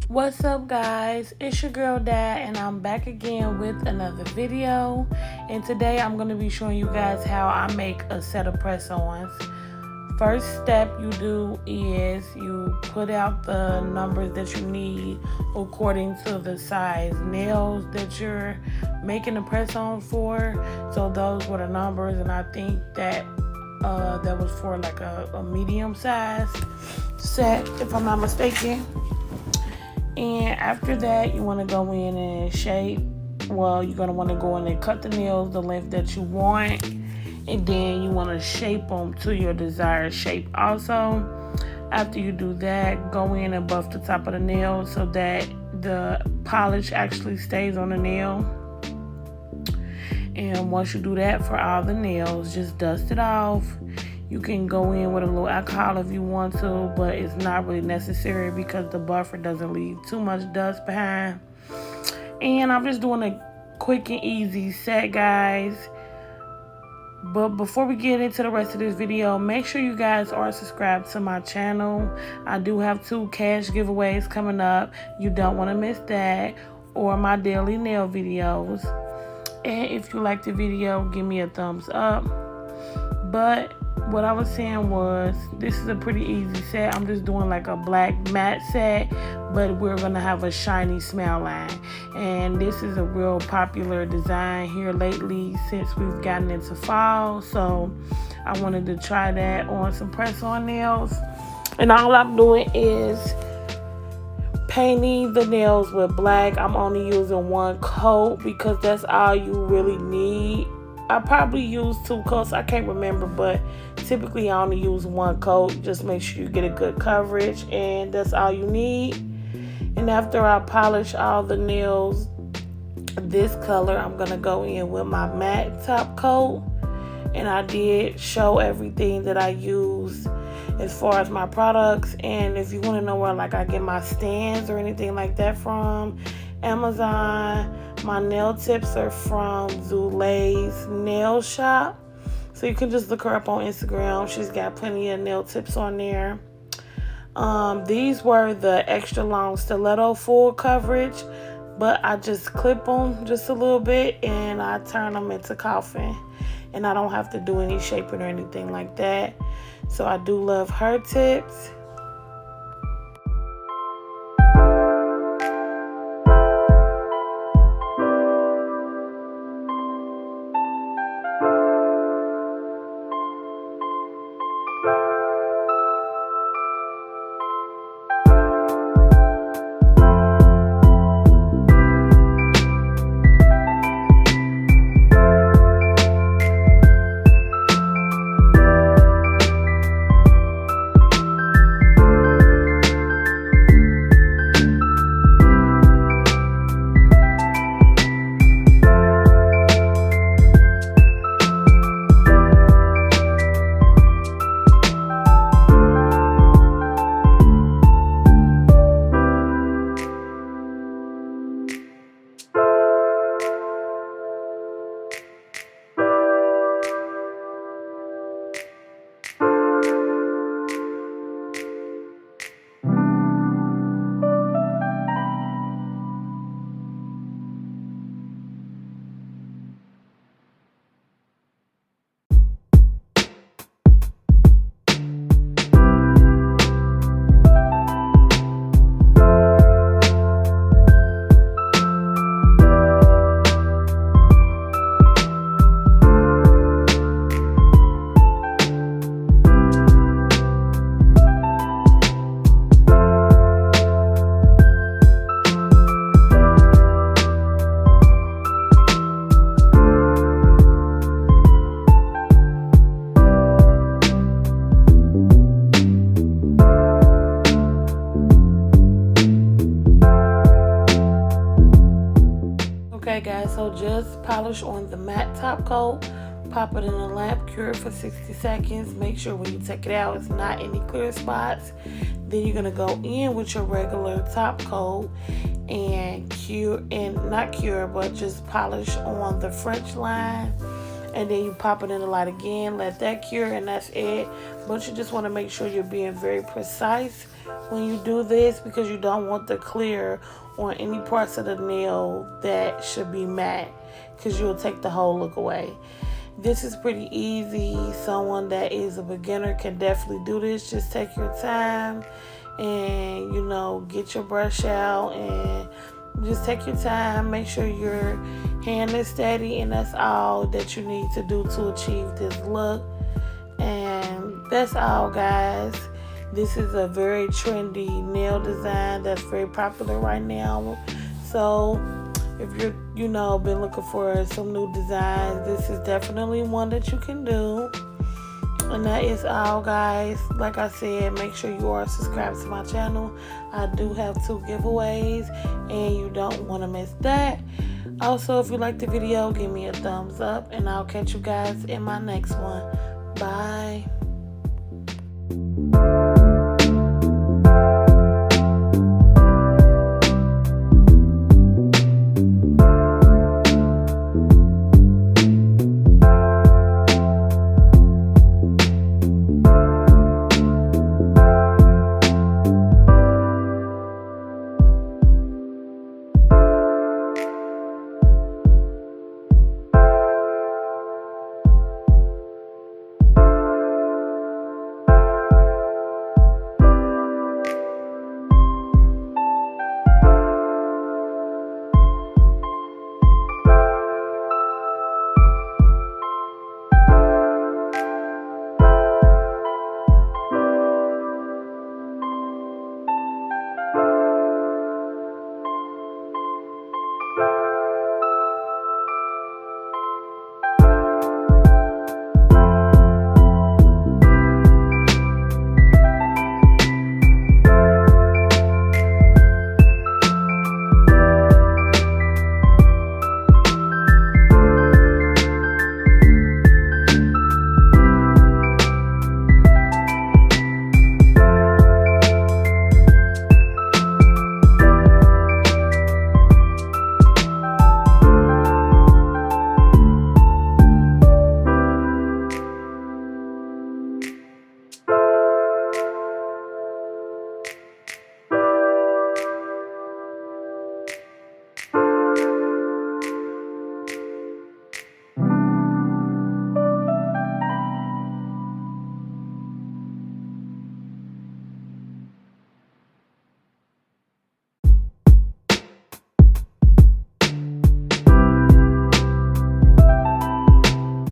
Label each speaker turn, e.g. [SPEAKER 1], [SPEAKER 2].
[SPEAKER 1] What's up, guys? It's your girl Dad, and I'm back again with another video. And today I'm going to be showing you guys how I make a set of press-ons. First step you do is you put out the numbers that you need according to the size nails that you're making the press-on for. So those were the numbers, and I think that that was for like a medium size set, if I'm not mistaken. And after that, you want to go in and shape. Well, you're going to want to go in and cut the nails the length that you want. And then you want to shape them to your desired shape also. After you do that, go in and buff the top of the nail so that the polish actually stays on the nail. And once you do that for all the nails, just dust it off. You can go in with a little alcohol if you want to, but it's not really necessary because the buffer doesn't leave too much dust behind. And I'm just doing a quick and easy set, guys. But before we get into the rest of this video, make sure you guys are subscribed to my channel. I do have 2 cash giveaways coming up. You don't want to miss that, or my daily nail videos. And if you like the video, give me a thumbs up. But what I was saying was, this is a pretty easy set. I'm just doing like a black matte set, but we're gonna have a shiny smile line. And this is a real popular design here lately since we've gotten into fall. So I wanted to try that on some press-on nails. And all I'm doing is painting the nails with black. I'm only using 1 coat because that's all you really need. I probably use 2 coats, I can't remember, but typically I only use 1 coat. Just make sure you get a good coverage, and that's all you need. And after I polish all the nails this color, I'm gonna go in with my matte top coat. And I did show everything that I use as far as my products. And if you want to know where like I get my stands or anything like that from, Amazon. My nail tips are from Zulay's Nail Shop. So you can just look her up on Instagram. She's got plenty of nail tips on there. These were the extra long stiletto full coverage, but I just clip them just a little bit and I turn them into coffin. And I don't have to do any shaping or anything like that. So I do love her tips. Okay, guys, so just polish on the matte top coat, pop it in a lamp, cure it for 60 seconds. Make sure when you take it out, it's not any clear spots. Then you're gonna go in with your regular top coat and just polish on the French line. And then you pop it in the light again, let that cure, and that's it. But you just want to make sure you're being very precise when you do this, because you don't want the clear on any parts of the nail that should be matte, because you'll take the whole look away. This is pretty easy. Someone that is a beginner can definitely do this. Just take your time and, you know, get your brush out and just take your time. Make sure your hand is steady, and that's all that you need to do to achieve this look. And that's all, guys. This is a very trendy nail design that's very popular right now. So if you're, you know, been looking for some new designs, this is definitely one that you can do. And that is all, guys. Like I said, make sure you are subscribed to my channel. I do have 2 giveaways, and you don't want to miss that. Also, if you like the video, give me a thumbs up, and I'll catch you guys in my next one. Bye.